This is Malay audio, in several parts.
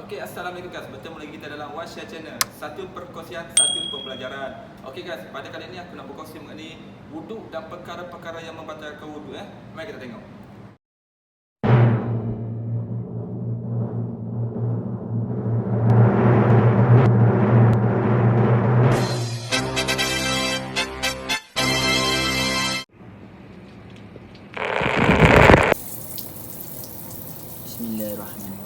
Okey, Assalamualaikum guys. Bertemu lagi kita dalam Wasya Channel. Satu perkongsian, satu pembelajaran. Okey guys, pada kali ini aku nak berkongsi mengenai wuduk dan perkara-perkara yang membatalkan wuduk. Mari kita tengok. Bismillahirrahmanirrahim.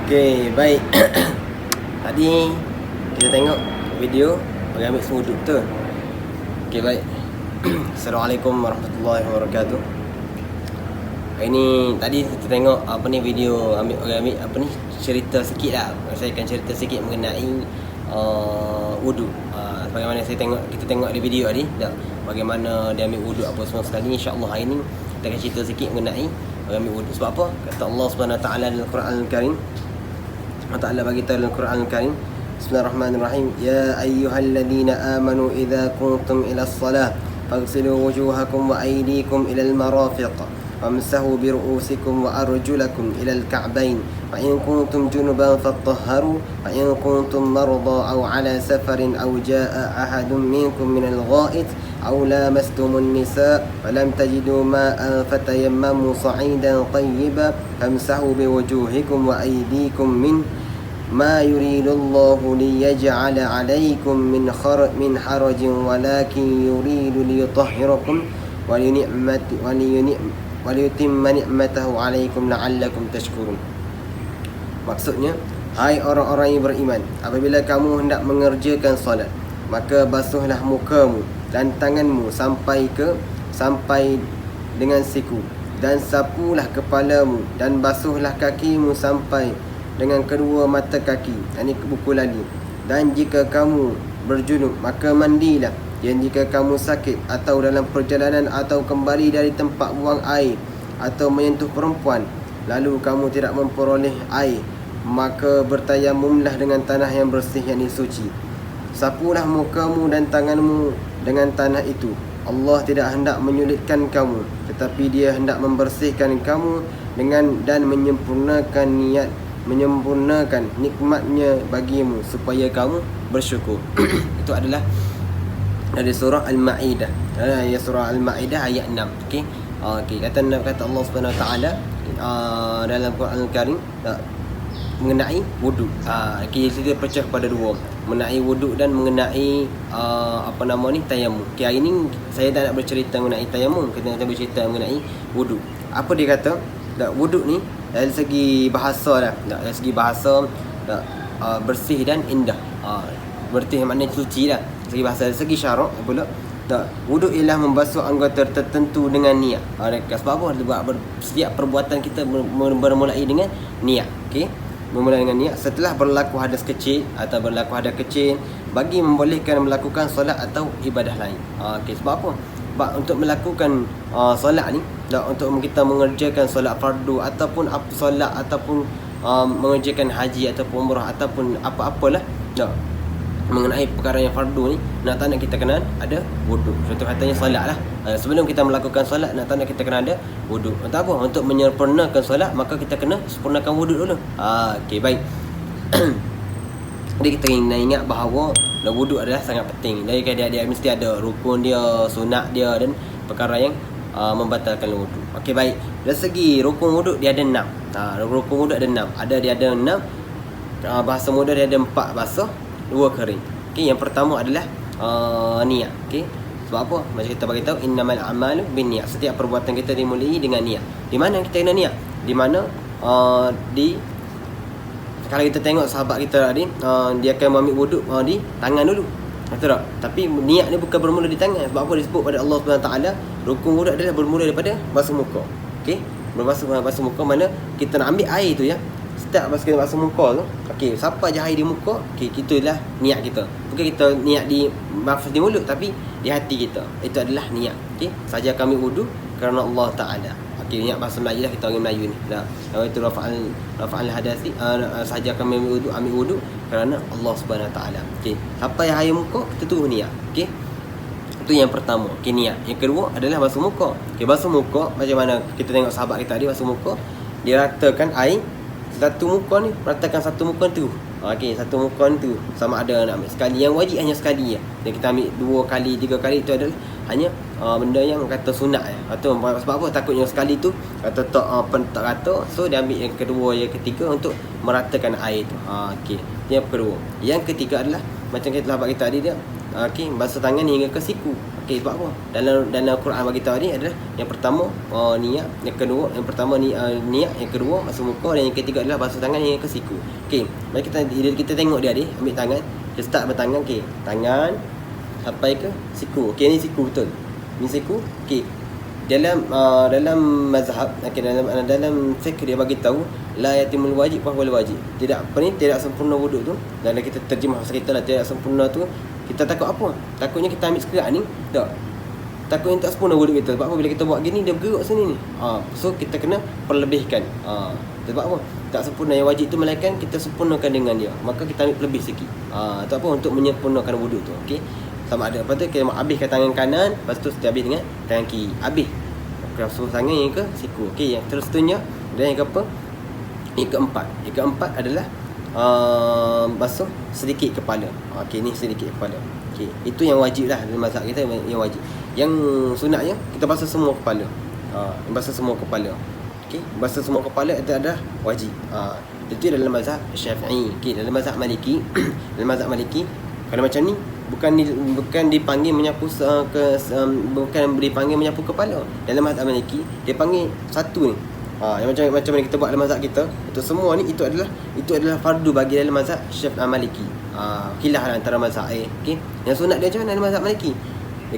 Okey, baik. Tadi kita tengok video bagi ambil semua wuduk tu. Okey, baik. Assalamualaikum warahmatullahi wabarakatuh. Hari ni tadi kita tengok video ambil cerita sikit lah. Saya akan cerita sikit mengenai wuduk. Bagaimana kita tengok di video tadi bagaimana dia ambil wuduk apa semua sekali. InsyaAllah hari ni kita akan cerita sikit mengenai ambil wuduk. Sebab apa? Kata Allah Subhanahu Wa Taala dalam Quran Al-Karim. Allah Ta'ala bagi tahu dalam Quran Al-Karim, Bismillahirrahmanirrahim, ya ayyuhalladzina amanu idza qumtum ila as-salah faghsilu wujuhakum wa aydikum ila al-marafiq wamsahu bi ru'usikum wa arjulakum ila al-ka'bayn wa in kuntum junuban fatahharu wa in kuntum marda aw ala safarin aw jaa'a ahadun minkum min al-gha'it aw lamastumun nisa wa lam tajidu ma'an fatayammamu sa'idan tayyiban famsahu bi wujuhikum wa aydikum min ما يريد الله ليجعل عليكم من حرج ولكن يريد ليطهركم وليتم نعمته عليكم لعلكم تشكرون. Maksudnya, hai orang-orang yang beriman, apabila kamu hendak mengerjakan solat, maka basuhlah mukamu dan tanganmu sampai dengan siku, dan sapulah kepalamu, dan basuhlah kakimu sampai dengan kedua mata kaki, yakni ke buku lali. Dan jika kamu berjunub, maka mandilah. Dan jika kamu sakit atau dalam perjalanan atau kembali dari tempat buang air atau menyentuh perempuan, lalu kamu tidak memperoleh air, maka bertayamumlah dengan tanah yang bersih, yakni suci. Sapulah mukamu dan tanganmu dengan tanah itu. Allah tidak hendak menyulitkan kamu, tetapi Dia hendak membersihkan kamu dan menyempurnakan nikmatnya bagimu supaya kamu bersyukur. Itu adalah dari surah Al-Maidah. Surah Al-Maidah ayat 6. Okey. Kata Allah Subhanahu Wa Taala dalam Quran Al-Karim mengenai wuduk. Kita pecah pada dua, mengenai wuduk dan mengenai tayamum. Hari ini saya tak nak bercerita mengenai tayamum, kita nak bercerita mengenai wuduk. Apa dia kata? Wuduk ni dari segi bahasa dari segi bahasa bersih dan indah. Bersih maknanya suci lah. Segi bahasa, dari segi syarak pula wuduk ialah membasuh anggota tertentu dengan niat. Sebab apa? Setiap perbuatan kita bermulai dengan niat. Okey, bermula dengan niat. Setelah berlaku hadas kecil bagi membolehkan melakukan solat atau ibadah lain. Okey, sebab apa? Sebab untuk melakukan solat ni, untuk kita mengerjakan solat fardu ataupun solat ataupun mengerjakan haji ataupun umrah ataupun apa-apalah mengenai perkara yang fardu ni, nak kita kena ada wuduk. Contoh katanya solat lah. Sebelum kita melakukan solat, nak kita kena ada wuduk. Untuk apa? Untuk menyempurnakan solat, maka kita kena sempurnakan wuduk dulu. Okey, baik. Jadi kita kena ingat bahawa wuduk adalah sangat penting. Dari dia mesti ada rukun dia, sunat dia dan perkara yang membatalkan wuduk. Okey, baik. Dari segi rukun wuduk dia ada 6. Rukun wuduk ada 6. Dia ada 6. Bahasa mudah dia ada 4 basah, 2 kering. Okey, yang pertama adalah niat. Okey. Sebab apa? Macam kita bagi tahu innamal a'malu binniyat. Setiap perbuatan kita dimulai dengan niat. Di mana kita kena niat? Di mana kalau kita tengok sahabat kita tadi, dia akan ambil wuduk di tangan dulu. Betul tak? Tapi niat ni bukan bermula di tangan. Sebab apa disebut pada Allah Subhanahu Taala, rukun wuduk adalah bermula daripada basuh muka. Okey? Basuh muka mana kita nak ambil air tu ya. Setiap kita basuh muka tu, okey, siapa je air di muka, okey, itulah niat kita. Bukan kita niat di mulut tapi di hati kita. Itu adalah niat. Okey, saja kami wuduk kerana Allah Taala. Okey, niat bahasa Melayu lah, kita orang Melayu ni. Itu rafa'al hadasi, saja kami ambil wuduk kerana Allah Subhanahu Taala. Okey, siapa yang air muka, kita tu niat. Okey. Itu yang pertama, okey, niat. Yang kedua adalah basuh muka. Okey, basuh muka macam mana kita tengok sahabat kita tadi basuh muka, dia ratakan air satu muka ni, ratakan satu muka tu. Okey, satu muka tu sama ada nak ambil sekali. Yang wajib hanya sekali je. Dan kita ambil 2 kali, 3 kali, itu adalah hanya benda yang kata sunat je. Atau sebab apa? Takutnya sekali tu kata tak rata, so dia ambil yang kedua, yang ketiga untuk meratakan air tu. Okey, yang kedua. Yang ketiga adalah macam kita sahabat kita tadi dia, okey, basuh tangan hingga ke siku. Okey, sebab apa? Dalam Quran bagi tahu ni adalah yang pertama niat, yang kedua, yang pertama niat, yang kedua basuh muka dan yang ketiga adalah basuh tangan hingga ke siku. Okey, mari kita tengok dia ni, ambil tangan, kita start bertangan. Okey, tangan sampai ke siku. Okey, ni siku betul. Ni siku. Okey. Dalam mazhab, okey, dalam fiqh dia bagi tahu la yatimul wajib wa huwal wajib. Tidak sempurna wuduk tu. Dan kita terjemah bahasa kita lah, tidak sempurna tu. Kita takut apa? Takutnya kita ambil sekerat ni, tak. Takutnya tak sempurna wuduk kita. Sebab apa? Bila kita buat gini, dia bergerak sini ni. So kita kena perlebihkan. Sebab apa? Tak sempurna yang wajib tu, melainkan kita sempurnakan dengan dia. Maka kita ambil lebih sikit. Itu apa? Untuk menyempurnakan wuduk tu. Okey. Sama ada apa tu, kita habiskan tangan kanan, lepas tu kita habis dengan tangan kiri. Habis. Basuh tangan yang ke siku. Okey, yang seterusnya dan yang keapa? Yang keempat. Yang keempat adalah basuh sedikit kepala. Okey, ni sedikit kepala. Okey, itu yang wajib lah dalam mazhab kita, yang wajib. Yang sunatnya kita basuh semua kepala. Basuh semua kepala. Okey, basuh semua kepala itu adalah wajib. Itu dalam mazhab Syafi'i. Okey, dalam mazhab Maliki, dalam mazhab Maliki kalau macam ni bukan dipanggil menyapu bukan dipanggil menyapu kepala. Dalam mazhab Maliki dia panggil satu ni. Yang macam mana kita buat dalam mazhab kita, untuk semua ni itu adalah fardu bagi dalam mazhab Syafi'i Maliki. Khilaf lah antara mazhab. Okey, yang sunat dia macam mana dalam mazhab Maliki?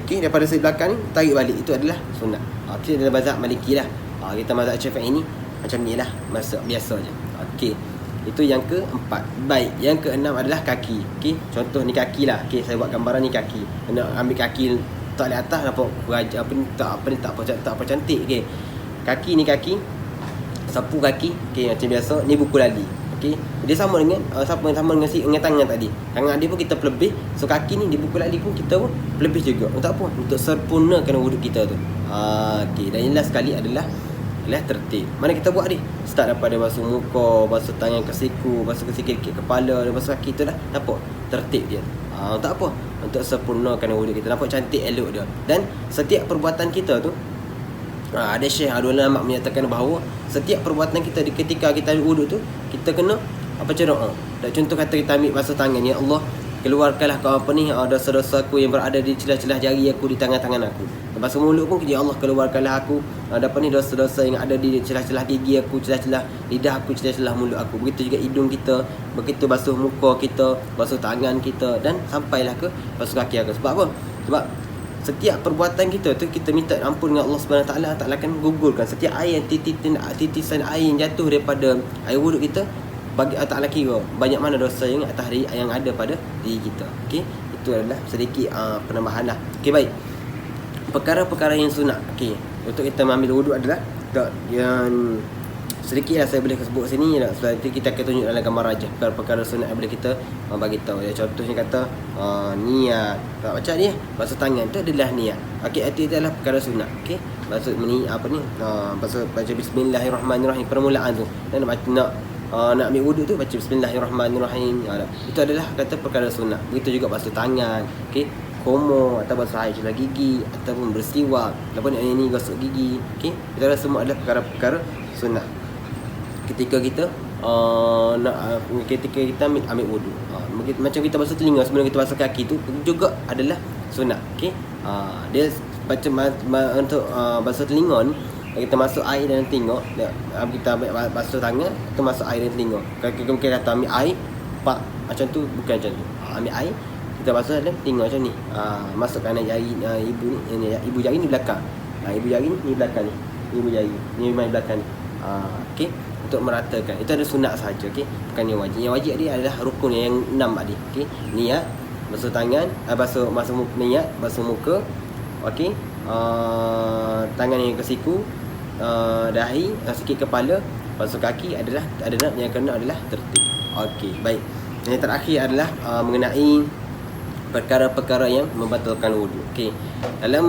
Okey, daripada segi belakang ni tarik balik, itu adalah sunat. Okey, dalam mazhab Maliki lah. Kita mazhab Syafi'i ni macam ni lah, mazhab biasa je. Okey, itu yang keempat. Baik, yang keenam adalah kaki. Okey, contoh ni kaki lah. Okey, saya buat gambaran ni kaki. Nak ambil kaki tak di atas nampak beraja tak apa cantik. Okey, kaki ni kaki, sapu kaki. Okey, macam biasa ni buku lali. Okey, dia sama dengan sama dengan tangan tadi. Tangan dia pun kita pelebih. So kaki ni di buku lali pun kita pun pelebih juga. Untuk apa? Untuk sempurnakan wuduk kita tu. Okey, dan jelas sekali adalah adalah tertib. Mana kita buat ni? Start daripada basuh muka, basuh tangan ke siku, basuh ke sikit-sikit kepala, dan basuh kaki tu lah. Nampak? Tertib dia. Untuk apa? Untuk sempurnakan wuduk kita. Nampak cantik elok dia. Dan setiap perbuatan kita tu, ada syekh, ada ulama menyatakan bahawa setiap perbuatan kita ketika kita wuduk tu, kita kena baca doa. Dan contoh kata kita ambil basuh tangan, ya Allah, keluarkanlah kau dosa-dosa aku yang berada di celah-celah jari aku, di tangan-tangan aku. Basuh mulut pun, ya Allah, keluarkanlah aku dosa-dosa yang ada di celah-celah gigi aku, celah-celah lidah aku, celah-celah mulut aku. Begitu juga hidung kita, begitu basuh muka kita, basuh tangan kita, dan sampailah ke basuh kaki aku. Sebab apa? Sebab setiap perbuatan kita tu, kita minta ampun dengan Allah Subhanahu Taala, Allah akan gugurkan setiap air, titisan air yang jatuh daripada air wuduk kita, bagi Allah Taala kira banyak mana dosa yang atas yang ada pada diri kita. Okey, itu adalah sedikit penambahan lah. Okey, baik. Perkara-perkara yang sunat, okey, untuk kita mengambil wuduk adalah yang sedikit lah saya boleh sebut sini lah. Sebab nanti kita akan tunjuk dalam gambar rajah perkara-perkara sunat yang boleh kita bagi tahu. Ya, contohnya kata niat. Tak baca ni, basuh tangan tu adalah niat. Okey, itu adalah perkara sunat. Okey, basuh baca bismillahirrahmanirrahim, permulaan tu. Dan nak ambil wuduk tu baca bismillahirrahmanirrahim. Itu adalah kata perkara sunat. Begitu juga basuh tangan, okey, komo atau basuh air celah gigi ataupun bersiwak ataupun ini gosok gigi. Okey, itu adalah semua adalah perkara-perkara sunat ketika kita ketika kita ambil wuduk. Macam kita basuh telinga sebelum kita basuh kaki tu juga adalah sunat. Okey, dia macam untuk basuh telinga ni, kita masuk air dalam telinga, kita ambil basuh tangan, kita masuk air dalam telinga. Kalau kita kata ambil air pak macam tu, bukan macam tu. Ambil air, kita basuh dalam telinga macam ni. Masukkan jari ibu ni, ibu jari ni belakang. Ibu jari ni belakang ni. Ibu jari ni main belakang ni. Okey, untuk meratakan. Itu ada sunat saja, okey, bukan yang wajib. Yang wajib dia adalah rukun yang 6 tadi. Okey, niat, basuh tangan, basuh niat, basuh muka, okey, tangan yang ke siku, dahi, sikit kepala, basuh kaki adalah yang kena adalah tertib. Okey, baik. Yang terakhir adalah mengenai perkara-perkara yang membatalkan wuduk. Okey, dalam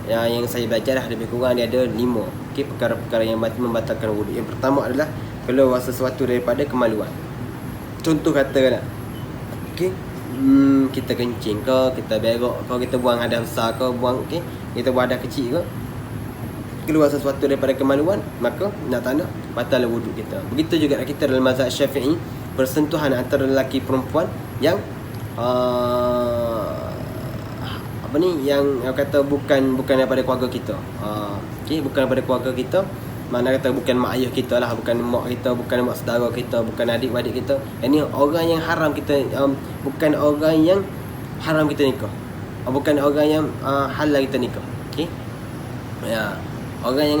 yang saya belajar dah lebih kurang dia ada 5. Okey, perkara-perkara yang membatalkan wuduk. Yang pertama adalah keluar sesuatu daripada kemaluan. Contoh katalah, okey, kita kencing ke, kita berak ke, kita buang hadas besar ke, okey, kita buang hadas kecil ke, keluar sesuatu daripada kemaluan, maka nak tak nak batal wuduk kita. Begitu juga kita dalam mazhab Syafi'i, persentuhan antara lelaki perempuan yang yang kata bukan daripada keluarga kita. Okey, bukan daripada keluarga kita. Mana kata bukan mak ayah kita lah, bukan mak kita, bukan mak saudara kita, bukan adik-adik kita. Ini orang yang haram kita, bukan orang yang haram kita nikah. Bukan orang yang halal kita nikah. Okey. Ya, orang yang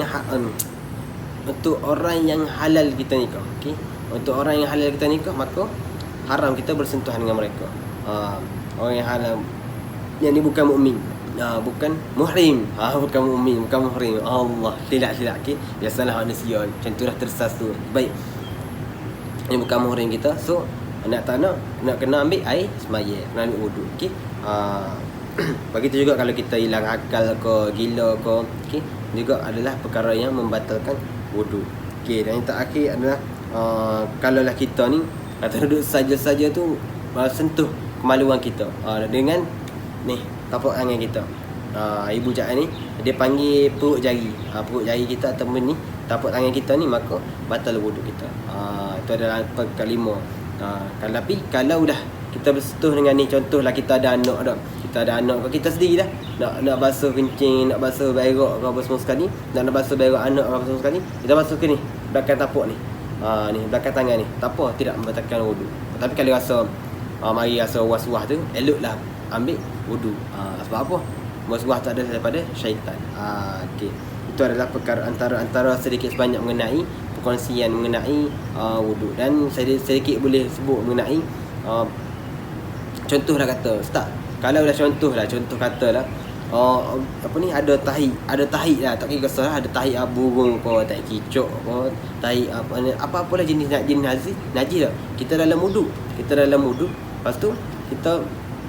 untuk orang yang halal kita nikah. Okey. Untuk orang yang halal kita nikah, maka haram kita bersentuhan dengan mereka. Orang yang halal yang ni bukan mukmin, bukan muhrim, bukan mukmin, bukan muhrim. Allah, silap. Okey, biasalah manusia macam itulah tersas tu. Baik, ini bukan muhrim kita, so nak tak nak kena ambil air semaya, kena ambil wuduk. Okey, begitu juga kalau kita hilang akal ke, gila ke, okey, juga adalah perkara yang membatalkan wuduk. Okey, dan yang terakhir adalah kalaulah kita ni kata duduk saja-saja tu sentuh kemaluan kita dengan ni tapak tangan kita. Ibu jari ni dia panggil perut jari. Perut jari kita ataupun ni tapak tangan kita ni, maka batal wuduk kita. Itu adalah kelima. Tapi kalau dah kita bersentuh dengan ni, contohlah kita ada anak dah. Kita ada anak, kita sendiri dah nak basuh kencing, nak basuh berak ke apa semua sekali, nak basuh berak anak apa semua sekali, kita basuh ke ni belakang tapak ni. Ni belakang tangan ni, tak apa, tidak membatalkan wuduk. Tapi kalau rasa mari rasa was-was tu, eloklah ambil wuduk. Sebab apa? Was-was tak ada daripada syaitan. Okey. Itu adalah perkara antara sedikit sebanyak mengenai perkongsian mengenai wuduk. Dan saya sedikit boleh sebut mengenai contohlah kata start. Kalau dah contoh katalah ada tahi lah, tak kira salah, ada tahi burung ke, tahi kicok ke, tahi apa-apalah jenis najis lah. Kita dalam wuduk, lepas tu kita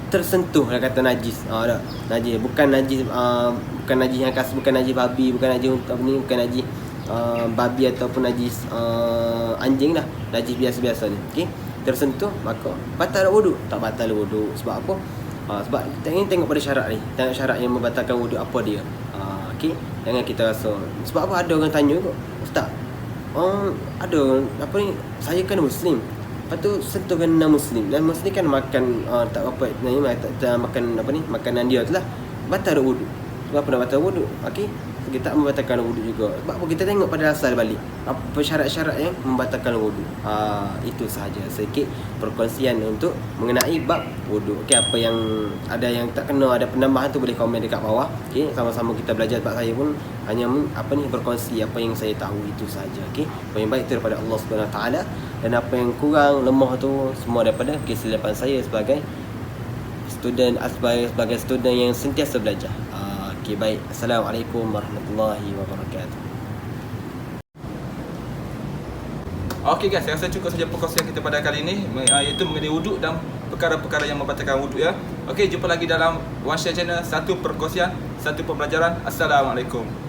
tersentuh lah kata najis. Tak. Najis bukan najis bukan najis yang khas, bukan najis babi, bukan najis apa ni, bukan najis babi ataupun najis anjing lah. Najis biasa-biasa ni. Okey. Tersentuh maka batal wudu. Tak batal wudu sebab apa? Sebab kita ingin tengok pada syarat ni. Tengok syarat yang membatalkan wudu apa dia. Okey. Jangan kita rasa. Sebab apa ada orang tanya kok, Ustaz. Ada apa ni, saya kan Muslim. Lepas tu sentuh kan non-Muslim. Dan Muslim kan makan tak apa ni, tak makan apa ni, makanan dia tu lah. Batal wudu. Sebab apa nak batal wudu? Okey. Kita tak membatalkan wudu juga. Sebab apa? Kita tengok pada asal balik. Apa syarat-syarat yang membatalkan wudu. Itu sahaja sedikit perkongsian untuk mengenai bab wudu. Okey, apa yang ada yang tak kena, ada penambahan tu boleh komen dekat bawah. Okey, sama-sama kita belajar. Sebab saya pun hanya apa ni, berkongsi apa yang saya tahu, itu sahaja. Okey, apa yang baik itu daripada Allah Subhanahu Wa Taala, dan apa yang kurang lemah tu semua daripada kesilapan saya sebagai student, sebagai student yang sentiasa belajar. Okey, baik. Assalamualaikum warahmatullahi wabarakatuh. Okey guys, saya rasa cukup saja perkongsian kita pada kali ini, iaitu mengenai wuduk dan perkara-perkara yang membatalkan wuduk ya. Okey, jumpa lagi dalam One Share Channel. Satu perkongsian, satu pembelajaran. Assalamualaikum.